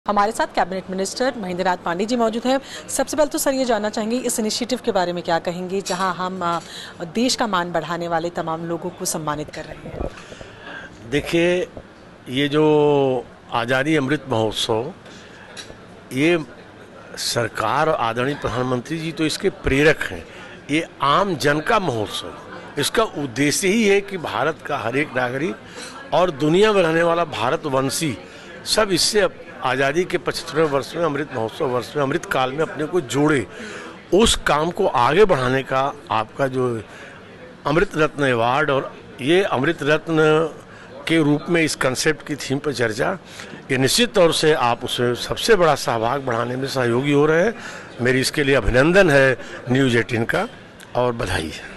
हमारे साथ cabinet minister Mahendra Nath Pandey ji मौजूद हैं। सबसे पहले तो सर ये जानना चाहेंगे इस इनिशिएटिव के बारे में क्या कहेंगे, जहां हम देश का मान बढ़ाने वाले तमाम लोगों को सम्मानित कर रहे हैं। देखिए, ये जो आज़ादी अमृत महोत्सव, ये सरकार और आदरणीय प्रधानमंत्री जी तो इसके प्रेरक हैं। ये आम जन का महोत्सव, इसका उद्देश्य ही है कि भारत का हर एक नागरिक और दुनिया में रहने वाला भारतवंशी सब इससे आज़ादी के 75वें वर्ष में, अमृत महोत्सव वर्ष में, अमृत काल में अपने को जोड़े। उस काम को आगे बढ़ाने का आपका जो अमृत रत्न अवार्ड और ये अमृत रत्न के रूप में इस कंसेप्ट की थीम पर चर्चा, ये निश्चित तौर से आप उसे सबसे बड़ा सहभाग बढ़ाने में सहयोगी हो रहे हैं। मेरी इसके लिए अभिनंदन है न्यूज़ 18 का और बधाई है।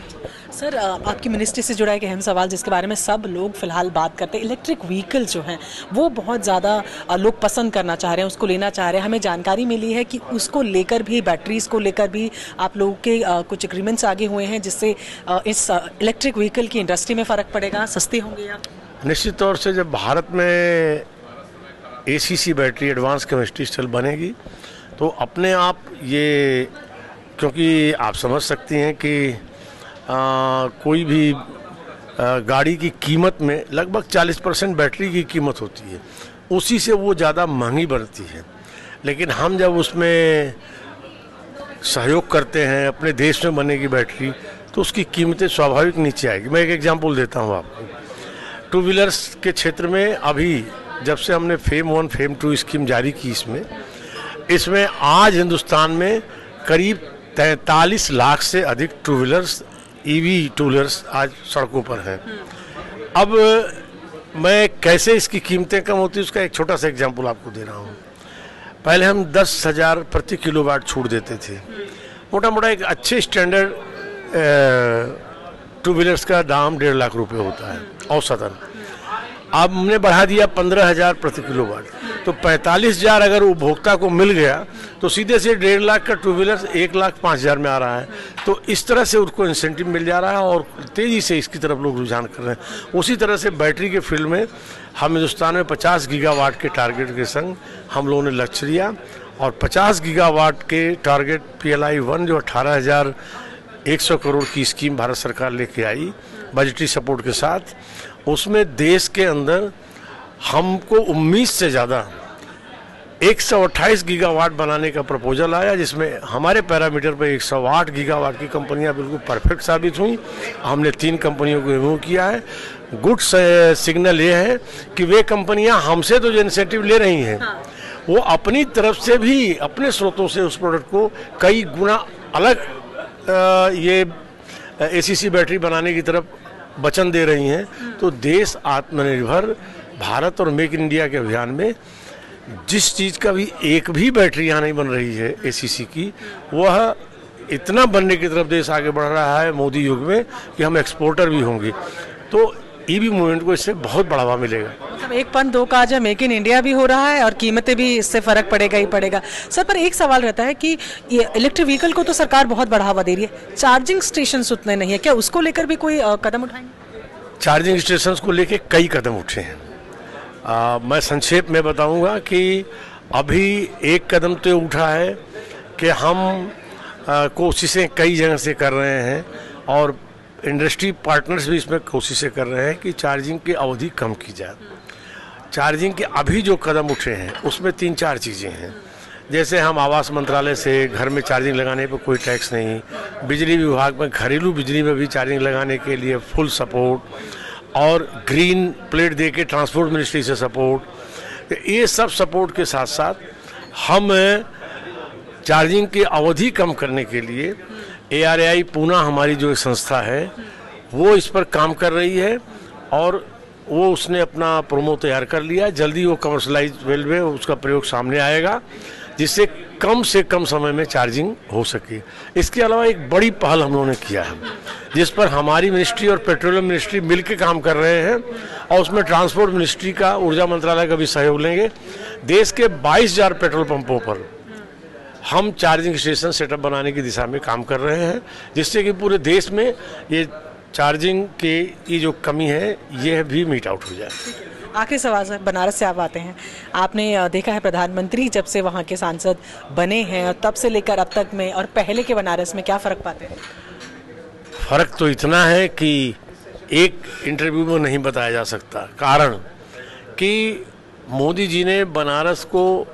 सर, आपकी मिनिस्ट्री से जुड़ा एक अहम सवाल जिसके बारे में सब लोग फिलहाल बात करते हैं, इलेक्ट्रिक व्हीकल जो हैं वो बहुत ज़्यादा लोग पसंद करना चाह रहे हैं, उसको लेना चाह रहे हैं। हमें जानकारी मिली है कि उसको लेकर भी, बैटरीज को लेकर भी आप लोगों के कुछ एग्रीमेंट्स आगे हुए हैं, जिससे इस इलेक्ट्रिक व्हीकल की इंडस्ट्री में फ़र्क पड़ेगा, सस्ते होंगे या? निश्चित तौर से जब भारत में ACC battery, advance chemistry cell बनेगी, तो अपने आप ये, क्योंकि आप समझ सकती हैं कि कोई भी गाड़ी की कीमत में लगभग 40% बैटरी की कीमत होती है, उसी से वो ज़्यादा महंगी बढ़ती है। लेकिन हम जब उसमें सहयोग करते हैं, अपने देश में बनेगी बैटरी, तो उसकी कीमतें स्वाभाविक नीचे आएगी। मैं एक एग्जांपल देता हूँ आपको। टू व्हीलर्स के क्षेत्र में अभी जब से हमने फेम 1 फेम 2 स्कीम जारी की, इसमें आज हिंदुस्तान में करीब 43 लाख से अधिक two wheelers, EV two wheelers आज सड़कों पर हैं। अब मैं कैसे इसकी कीमतें कम होती है उसका एक छोटा सा एग्जांपल आपको दे रहा हूँ। पहले हम 10,000 प्रति किलोवाट छूट देते थे। मोटा मोटा एक अच्छे स्टैंडर्ड टू व्हीलर्स का दाम 1.5 लाख रुपए होता है औसतन। अब हमने बढ़ा दिया 15,000 प्रति किलोवाट, तो 45,000 अगर उपभोक्ता को मिल गया तो सीधे से 1.5 लाख का टू व्हीलर 1,05,000 में आ रहा है। तो इस तरह से उसको इंसेंटिव मिल जा रहा है और तेज़ी से इसकी तरफ लोग रुझान कर रहे हैं। उसी तरह से बैटरी के फील्ड में हम हिंदुस्तान में 50 गीगावाट के टारगेट के संग हम लोगों ने लक्ष्य लिया, और 50 गीगावाट के टारगेट PLI 1 जो 18,100 करोड़ की स्कीम भारत सरकार लेके आई बजटरी सपोर्ट के साथ, उसमें देश के अंदर हमको 19 से ज़्यादा 128 गीगावाट बनाने का प्रपोजल आया, जिसमें हमारे पैरामीटर पर 108 गीगावाट की कंपनियां बिल्कुल परफेक्ट साबित हुई। हमने 3 कंपनियों को रिमूव किया है। गुड सिग्नल ये है कि वे कंपनियां हमसे तो जो इंसेंटिव ले रही हैं, वो अपनी तरफ से भी, अपने स्रोतों से उस प्रोडक्ट को कई गुना अलग ये ACC बैटरी बनाने की तरफ वचन दे रही हैं। तो देश आत्मनिर्भर भारत और मेक इन इंडिया के अभियान में जिस चीज़ का भी एक भी बैटरी यहाँ नहीं बन रही है ACC की, वह इतना बनने की तरफ देश आगे बढ़ रहा है मोदी युग में कि हम एक्सपोर्टर भी होंगे। तो EV मूवमेंट को इससे बहुत बढ़ावा मिलेगा। मतलब एक पन दो काज है, मेक इन इंडिया भी हो रहा है और कीमतें भी, इससे फ़र्क पड़ेगा ही पड़ेगा। सर, पर एक सवाल रहता है कि ये इलेक्ट्रिक व्हीकल को तो सरकार बहुत बढ़ावा दे रही है, चार्जिंग स्टेशन उतने नहीं है, क्या उसको लेकर भी कोई कदम उठाएंगे? चार्जिंग स्टेशन को लेकर कई कदम उठे हैं। मैं संक्षेप में बताऊंगा कि अभी एक कदम तो उठा है कि हम कोशिशें कई जगह से कर रहे हैं और इंडस्ट्री पार्टनर्स भी इसमें कोशिशें कर रहे हैं कि चार्जिंग की अवधि कम की जाए। चार्जिंग के अभी जो कदम उठे हैं उसमें 3-4 चीज़ें हैं। जैसे हम आवास मंत्रालय से घर में चार्जिंग लगाने पर कोई टैक्स नहीं, बिजली विभाग में घरेलू बिजली में भी चार्जिंग लगाने के लिए फुल सपोर्ट, और ग्रीन प्लेट दे के ट्रांसपोर्ट मिनिस्ट्री से सपोर्ट। ये सब सपोर्ट के साथ साथ हम चार्जिंग की अवधि कम करने के लिए ARAI पूना हमारी जो संस्था है वो इस पर काम कर रही है, और वो उसने अपना प्रोमो तैयार कर लिया। जल्दी वो कमर्शलाइज वेल में उसका प्रयोग सामने आएगा, जिससे कम से कम समय में चार्जिंग हो सके। इसके अलावा एक बड़ी पहल हम लोगों ने किया है, जिस पर हमारी मिनिस्ट्री और पेट्रोलियम मिनिस्ट्री मिलकर काम कर रहे हैं, और उसमें ट्रांसपोर्ट मिनिस्ट्री का, ऊर्जा मंत्रालय का भी सहयोग लेंगे। देश के 22,000 पेट्रोल पंपों पर हम चार्जिंग स्टेशन सेटअप बनाने की दिशा में काम कर रहे हैं, जिससे कि पूरे देश में ये चार्जिंग की जो कमी है ये भी मीट आउट हो जाए। आखिरी सवाल सर, बनारस से आप आते हैं, आपने देखा है प्रधानमंत्री जब से वहाँ के सांसद बने हैं और तब से लेकर अब तक में और पहले के बनारस में क्या फ़र्क पाते हैं? फ़र्क तो इतना है कि एक इंटरव्यू में नहीं बताया जा सकता। कारण कि मोदी जी ने बनारस को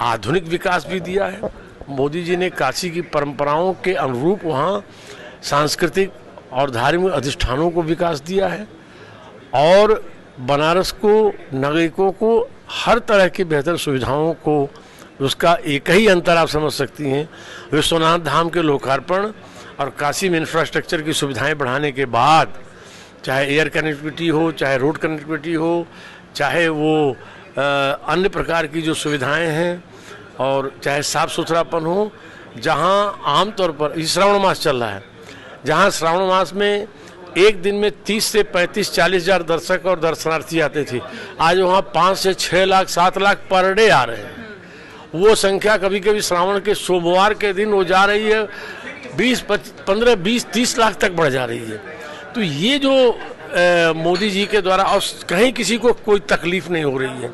आधुनिक विकास भी दिया है। मोदी जी ने काशी की परंपराओं के अनुरूप वहाँ सांस्कृतिक और धार्मिक अधिष्ठानों को विकास दिया है और बनारस को नागरिकों को हर तरह की बेहतर सुविधाओं को, उसका एक ही अंतर आप समझ सकती हैं, विश्वनाथ धाम के लोकार्पण और काशी में इंफ्रास्ट्रक्चर की सुविधाएं बढ़ाने के बाद, चाहे एयर कनेक्टिविटी हो, चाहे रोड कनेक्टिविटी हो, चाहे वो अन्य प्रकार की जो सुविधाएं हैं और चाहे साफ सुथरापन हो, जहां आमतौर पर श्रावण मास चल रहा है, जहां श्रावण मास में एक दिन में 30 से 35-40 हज़ार दर्शक और दर्शनार्थी आते थे, आज वहाँ 5 से 6 लाख 7 लाख पर डे आ रहे हैं। वो संख्या कभी कभी श्रावण के सोमवार के दिन वो जा रही है 15-20-30 लाख तक बढ़ जा रही है। तो ये जो मोदी जी के द्वारा, और कहीं किसी को कोई तकलीफ नहीं हो रही है,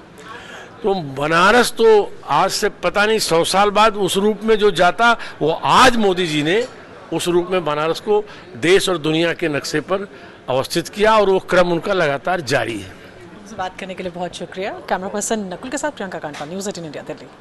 तो बनारस तो आज से पता नहीं 100 साल बाद उस रूप में जो जाता, वो आज मोदी जी ने उस रूप में बनारस को देश और दुनिया के नक्शे पर अवस्थित किया और वो क्रम उनका लगातार जारी है। बात करने के लिए बहुत शुक्रिया। कैमरा पर्सन नकुल के साथ प्रियंका कांडपाल, न्यूज़ 18 इंडिया, दिल्ली।